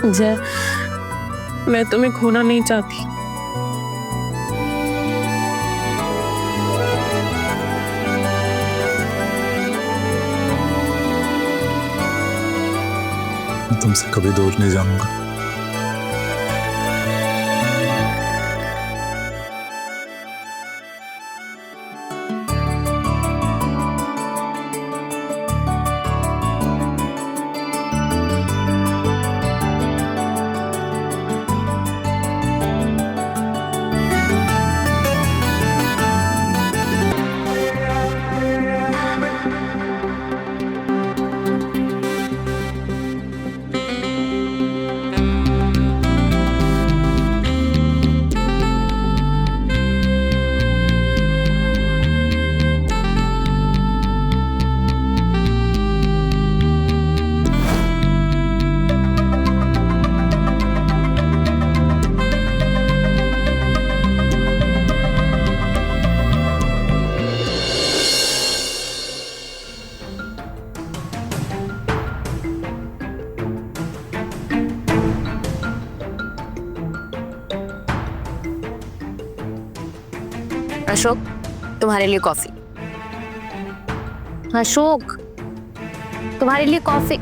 जय, मैं तुम्हें खोना नहीं चाहती। तुमसे कभी दूर नहीं जाऊंगा। अशोक, तुम्हारे लिए कॉफी। अशोक, तुम्हारे लिए कॉफी।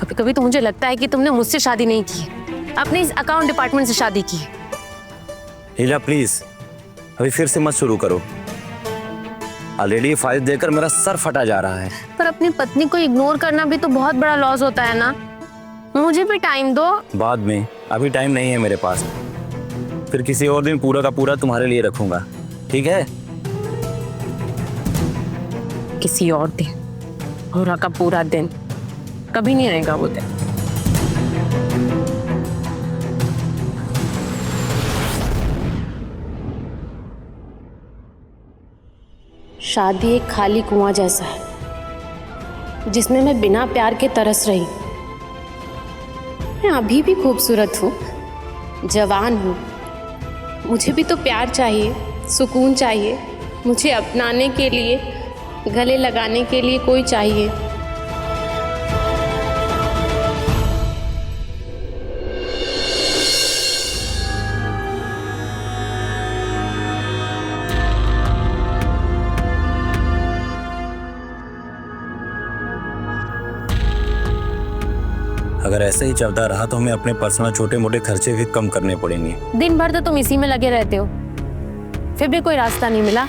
कभी कभी तो मुझे लगता है कि तुमने मुझसे शादी नहीं की, अपने इस अकाउंट डिपार्टमेंट से शादी की। हीला प्लीज, अभी फिर से मत शुरू करो। ऑलरेडी फाइल देकर मेरा सर फटा जा रहा है। पर अपनी पत्नी को इग्नोर करना भी तो बहुत बड़ा लॉस होता है ना। मुझे भी टाइम दो। बाद में, अभी टाइम नहीं है मेरे पास। फिर किसी और दिन पूरा का पूरा तुम्हारे लिए रखूंगा, ठीक है? किसी और दिन, पूरा का पूरा दिन कभी नहीं आएगा वो दिन। शादी एक खाली कुआं जैसा है जिसमें मैं बिना प्यार के तरस रही। मैं अभी भी खूबसूरत हूँ, जवान हूँ, मुझे भी तो प्यार चाहिए, सुकून चाहिए, मुझे अपनाने के लिए, गले लगाने के लिए कोई चाहिए। अगर ऐसे ही चलता रहा तो हमें अपने पर्सनल छोटे मोटे खर्चे भी कम करने पड़ेंगे। दिन भर तो तुम इसी में लगे रहते हो, फिर भी कोई रास्ता नहीं मिला।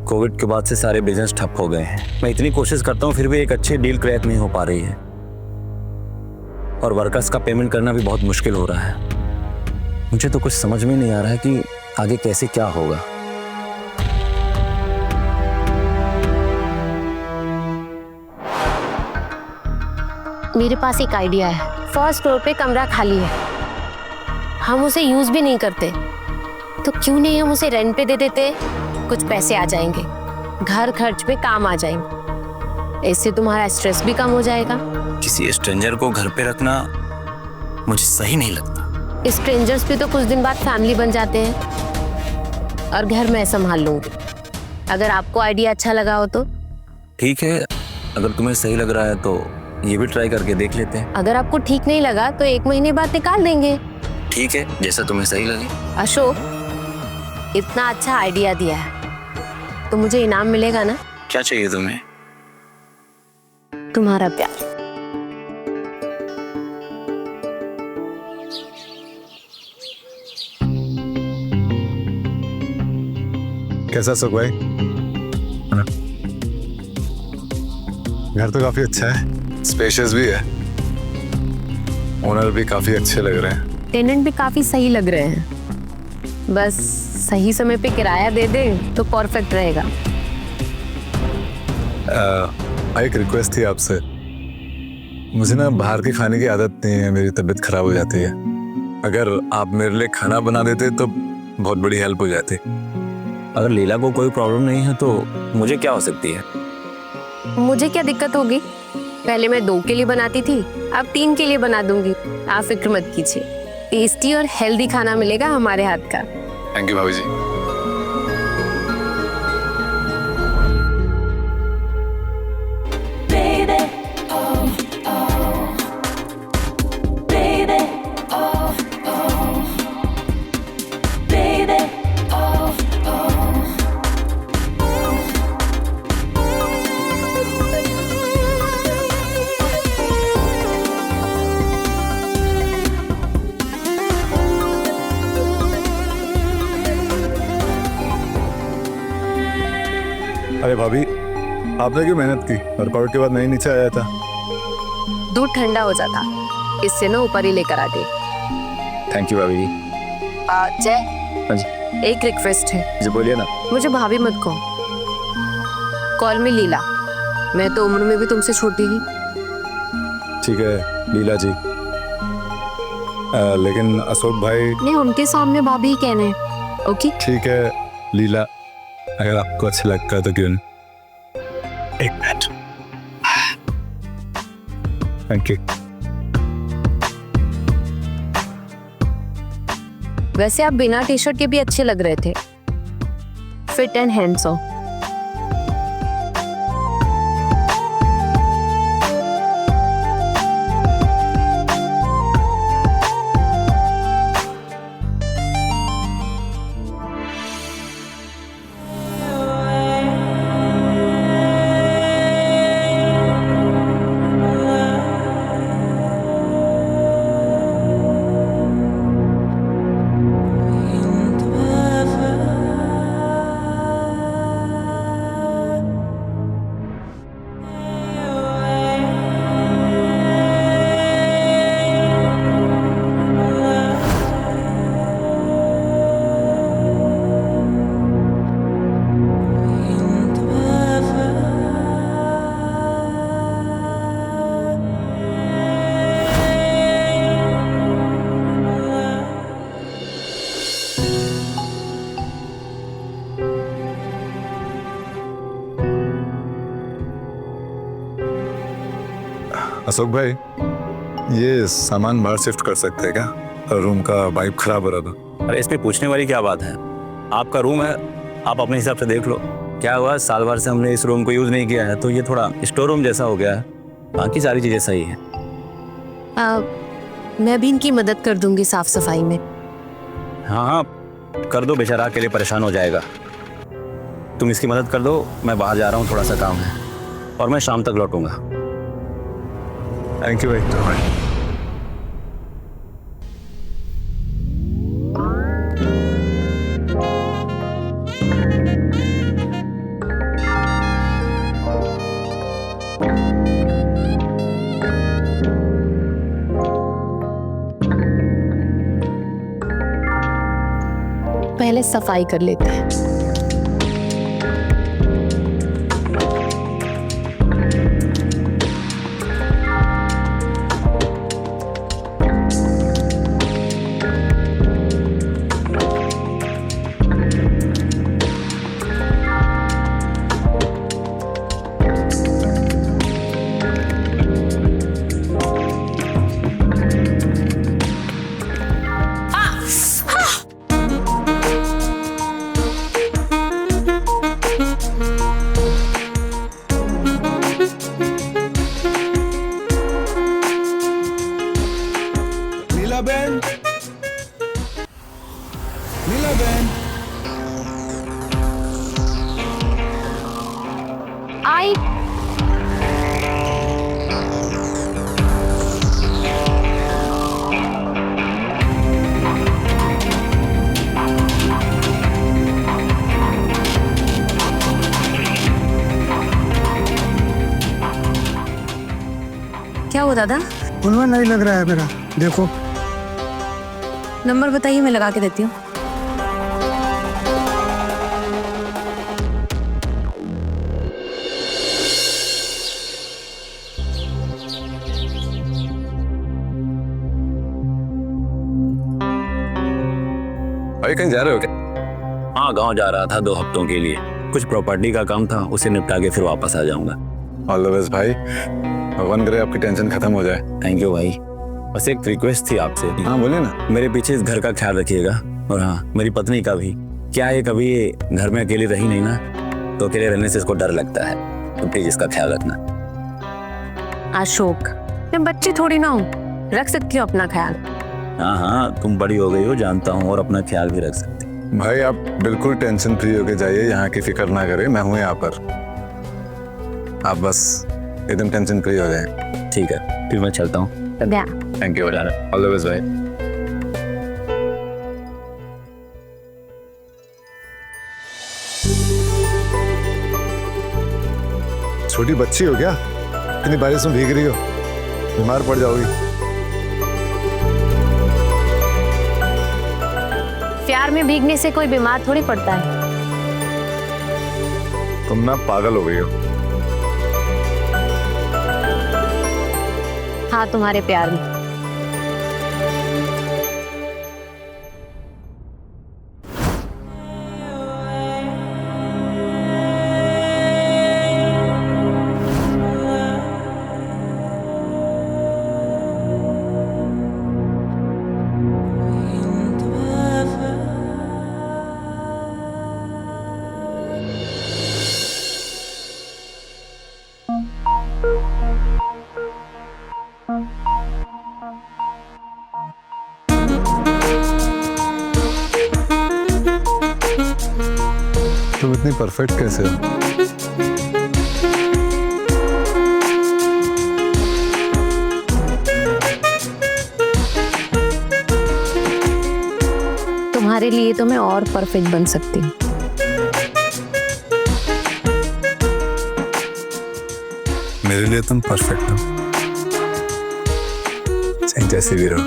कोविड के बाद से सारे बिजनेस ठप हो गए हैं। मैं इतनी कोशिश करता हूँ फिर भी एक अच्छी डील क्रैक नहीं हो पा रही है, और वर्कर्स का पेमेंट करना भी बहुत मुश्किल हो रहा है। मुझे तो कुछ समझ में नहीं आ रहा है कि आगे कैसे क्या होगा। मेरे पास एक आइडिया है। फर्स्ट फ्लोर पे कमरा खाली है, हम उसे यूज भी नहीं करते, तो क्यों नहीं हम उसे रेंट पे दे देते? कुछ पैसे आ जाएंगे, घर खर्च पे काम आ जाएंगे, इससे तुम्हारा स्ट्रेस भी कम हो जाएगा। किसी स्ट्रेंजर को घर पे रखना मुझे सही नहीं लगता। स्ट्रेंजर्स भी तो कुछ दिन बाद फैमिली बन जाते हैं, और घर मैं संभाल लूंगी। अगर आपको आइडिया अच्छा लगा हो तो ठीक है, अगर तुम्हें सही लग रहा है तो ये भी ट्राई करके देख लेते हैं। अगर आपको ठीक नहीं लगा तो 1 महीने बाद निकाल देंगे। ठीक है, जैसा तुम्हें सही लगे। अशोक, इतना अच्छा आइडिया दिया है तो मुझे इनाम मिलेगा ना? क्या चाहिए तुम्हें? तुम्हारा प्यार। कैसा सुख भाई? घर तो काफी अच्छा है, स्पेशियस भी है, ओनर भी काफी अच्छे लग रहे हैं, टेनेंट भी काफी सही लग रहे हैं, बस सही समय पे किराया दे दे तो परफेक्ट रहेगा। एक रिक्वेस्ट थी आपसे। मुझे ना बाहर के खाने की आदत नहीं है, मेरी तबीयत खराब हो जाती है। अगर आप मेरे लिए खाना बना देते तो बहुत बड़ी हेल्प हो जाती। अगर लीला को कोई प्रॉब्लम नहीं है तो मुझे क्या हो सकती है? मुझे क्या दिक्कत होगी? पहले मैं 2 के लिए बनाती थी, अब 3 के लिए बना दूंगी। आप फिक्र मत कीजिए, टेस्टी और हेल्दी खाना मिलेगा हमारे हाथ का। थैंक यू भाभी जी। अरे भाभी, आपने क्यों मेहनत की? वर्कआउट के बाद नहीं नीचे आया था? दूध ठंडा हो जाता, इससे ना ऊपर ही लेकर आ गई। थैंक यू भाभी जी। जय, हाँ जी। एक रिक्वेस्ट है, जी बोलिए ना। मुझे भाभी मत कहो, कॉल मी लीला। मैं तो उम्र में भी तुमसे छोटी ही। ठीक है लीला जी। लेकिन अशोक भाई। नहीं, उनके सामने भाभी ही कहने हैं। ओके ठीक है लीला, अगर आपको अच्छा लगता है तो क्यों नहीं? एक मिनट। Thank you. वैसे आप बिना टी शर्ट के भी अच्छे लग रहे थे, फिट एंड हैंडसम। अशोक भाई, ये सामान बाहर शिफ्ट कर सकते हैं क्या? रूम का वाइब खराब हो रहा था। अरे इस पे पूछने वाली क्या बात है? आपका रूम है, आप अपने हिसाब से देख लो। क्या हुआ, साल भर से हमने इस रूम को यूज नहीं किया है तो ये थोड़ा स्टोर रूम जैसा हो गया है। बाकी सारी चीजें सही है। मैं भी इनकी मदद कर दूंगी साफ सफाई में। हाँ हाँ कर दो, बेचारा के लिए परेशान हो जाएगा। तुम इसकी मदद कर दो, मैं बाहर जा रहा हूँ, थोड़ा सा काम है और मैं शाम तक लौटूंगा। थैंक यू भाई। पहले सफाई कर लेते हैं। आई क्या हुआ दादा? उनमें नहीं लग रहा है मेरा, देखो। नंबर बताइए, मैं लगा के देती हूँ। भाई कहीं जा रहे हो क्या? हाँ गांव जा रहा था 2 हफ्तों के लिए, कुछ प्रॉपर्टी का काम था, उसे निपटा के फिर वापस आ जाऊंगा। ऑल द बेस्ट भाई, भगवान करे आपकी टेंशन खत्म हो जाए। थैंक यू भाई। बस एक रिक्वेस्ट थी आपसे। हाँ बोलिए ना। मेरे पीछे इस घर का ख्याल रखिएगा, और हाँ मेरी पत्नी का भी। क्या है, कभी ये घर में अकेली रही नहीं ना, तो अकेले रहने से इसको डर लगता है, तो प्लीज इसका ख्याल रखना। अशोक, मैं बच्ची थोड़ी ना हूँ, रख सकती हूँ अपना ख्याल। हाँ हाँ तुम बड़ी हो गई हो जानता हूँ, और अपना ख्याल भी रख सकती। भाई आप बिल्कुल टेंशन फ्री होके जाइए, यहाँ की फिक्र ना करें, मैं हूँ यहाँ पर। आप बस एकदम टेंशन फ्री हो जाए। ठीक है, फिर मैं चलता हूँ। Thank you, all the best भाई। छोटी बच्ची हो क्या? इतनी बारिश में भीग रही हो, बीमार पड़ जाओगी। प्यार में भीगने से कोई बीमार थोड़ी पड़ता है। तुम ना पागल हो गई हो। हाँ, तुम्हारे प्यार में। तुम इतनी परफेक्ट कैसे हो? तुम्हारे लिए तो मैं और परफेक्ट बन सकती हूँ। मेरे लिए तुम परफेक्ट हो, चाहे जैसे भी रहो।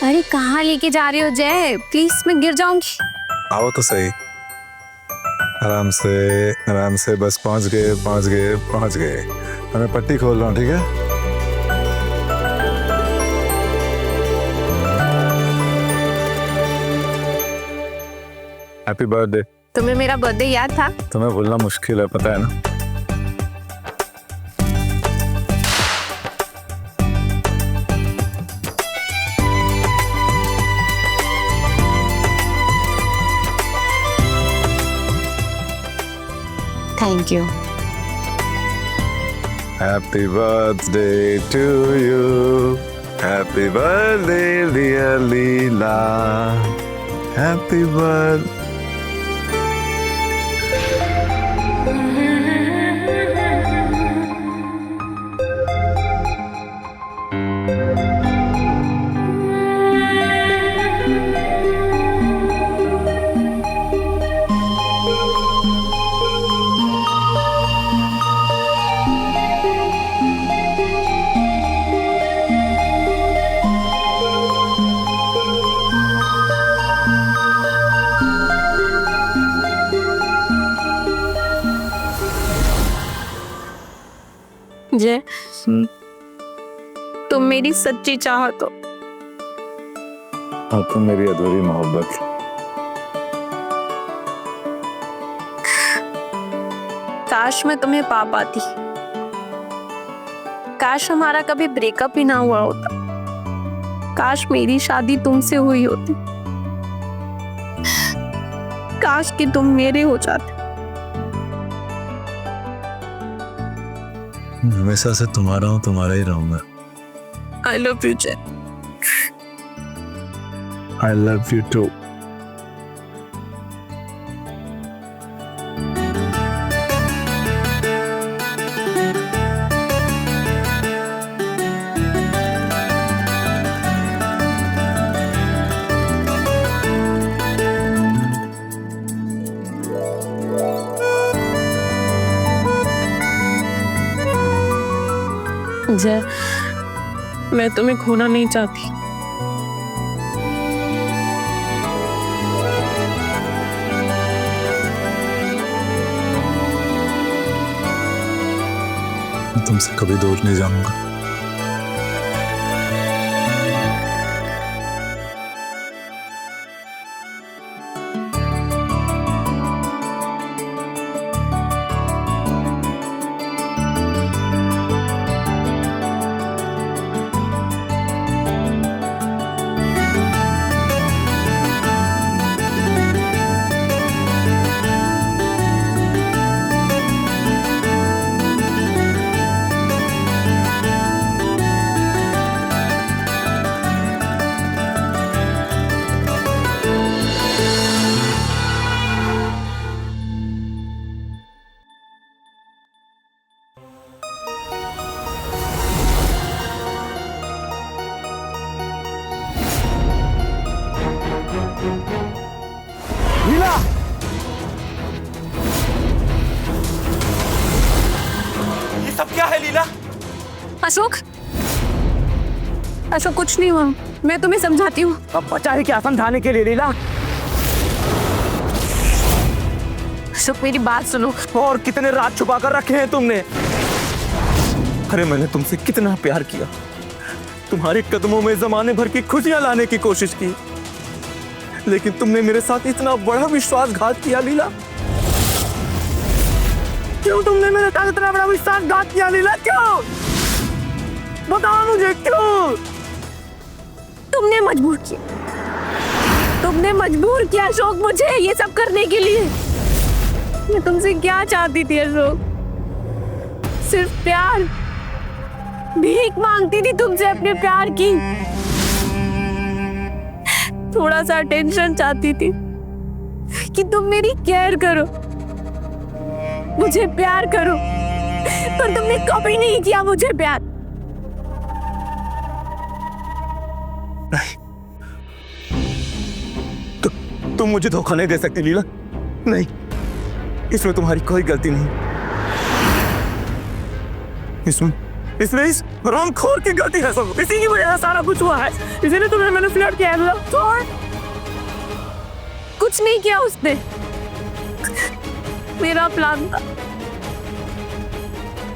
अरे कहाँ लेके जा रहे हो जय? प्लीज, मैं गिर जाऊंगी। आओ तो सही। आराम से बस पहुंच गए। मैं पट्टी खोल रहा हूँ, ठीक है? Happy birthday. तुम्हें मेरा बर्थडे याद था? तुम्हें भूलना मुश्किल है, पता है ना? Thank you. Happy birthday to you. Happy birthday dear Leela. Happy birthday. जय, तुम मेरी सच्ची चाहत हो। और तुम मेरी अधूरी मोहब्बत। काश मैं तुम्हें पा पाती। काश हमारा कभी ब्रेकअप ही ना हुआ होता। काश मेरी शादी तुमसे हुई होती। काश कि तुम मेरे हो जाते। हमेशा से तुम्हारा हूँ, तुम्हारा ही रहूंगा। आई लव यू जय। I love you too. जय, मैं तुम्हें खोना नहीं चाहती। तुमसे कभी दूर नहीं जाऊंगा। लीला, ये सब क्या है लीला? अशोक, अशोक कुछ नहीं हुआ, मैं तुम्हें समझाती हूँ। अब बचा है क्या समझाने के लिए लीला? अशोक मेरी बात सुनो। और कितने राज छुपा कर रखे हैं तुमने? अरे मैंने तुमसे कितना प्यार किया, तुम्हारे कदमों में जमाने भर की खुशियां लाने की कोशिश की, लेकिन तुमने मेरे साथ इतना बड़ा विश्वासघात किया लीला। क्यों तुमने मेरे साथ इतना बड़ा विश्वासघात किया लीला? क्यों? बताओ मुझे क्यों? तुमने मजबूर किया, तुमने मजबूर किया अशोक मुझे ये सब करने के लिए। मैं तुमसे क्या चाहती थी अशोक? सिर्फ प्यार, भीख मांगती थी तुमसे अपने प्यार की। थोड़ा सा टेंशन चाहती थी कि तुम मेरी केयर करो, मुझे प्यार करो, पर तुमने कभी नहीं किया मुझे प्यार। तुम मुझे धोखा नहीं दे सकती लीला। नहीं, इसमें तुम्हारी कोई गलती नहीं। इसमें इस हरामखोर की गलती है सब। इसी की वजह से सारा कुछ हुआ है। इसीलिए तुम्हें मैंने फ्लर्ट किया है। तो कुछ नहीं किया उसने, मेरा प्लान था।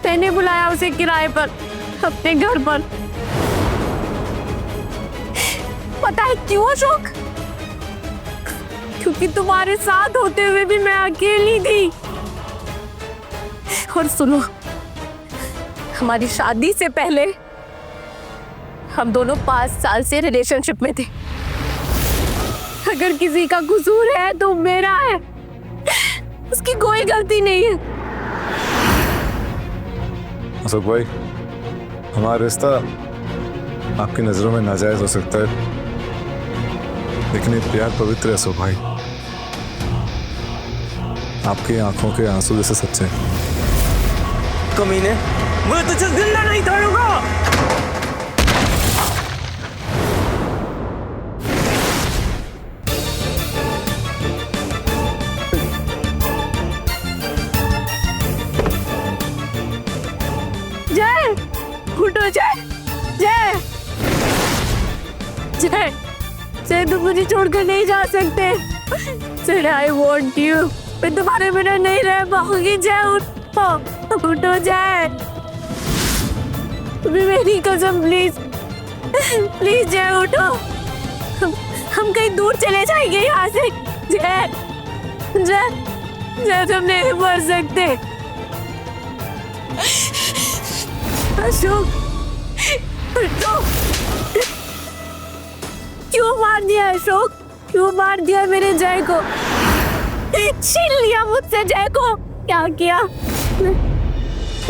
मैंने बुलाया उसे किराए पर अपने घर पर। पता है क्यों अशोक? क्योंकि तुम्हारे साथ होते हुए भी मैं अकेली थी। और सुनो, हमारी शादी से पहले हम दोनों 5 साल से रिलेशनशिप में थे। अगर किसी का कसूर है तो मेरा है, उसकी कोई गलती नहीं है। अशोक भाई, हमारा रिश्ता आपकी नजरों में नाजायज हो सकता है, लेकिन ये प्यार पवित्र है अशोक भाई। आपकी आंखों के आंसू जैसे सच्चे हैं। कमीने, मैं तुझे जिंदा नहीं छोड़ूंगा। जय, उठो जय, जय, जय, जय, तुम मुझे छोड़कर नहीं जा सकते। जय, आई वॉन्ट यू। मैं तुम्हारे बिना नहीं रह पाऊंगी। जय उठो, उठो जय, तुम्हें मेरी कसम, प्लीज प्लीज जय उठो। हम कहीं दूर चले जाएंगे यहाँ से। जय, जय, जय, तुम नहीं मर सकते। अशोक, उठो। क्यों मार दिया अशोक? क्यों मार दिया मेरे जय को? छीन लिया मुझसे जय को। क्या किया? मैं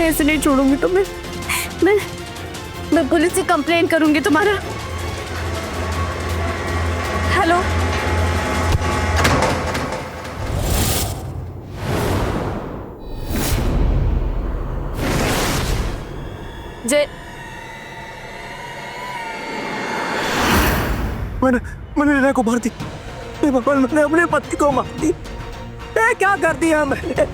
ऐसे नहीं छोड़ूंगी तुम्हें। मैं पुलिस से कंप्लेन करूंगी तुम्हारा। हेलो, जय, मैंने लीला को मार दी। भगवान, मैंने अपने पति को मार दी। क्या कर दिया मैंने?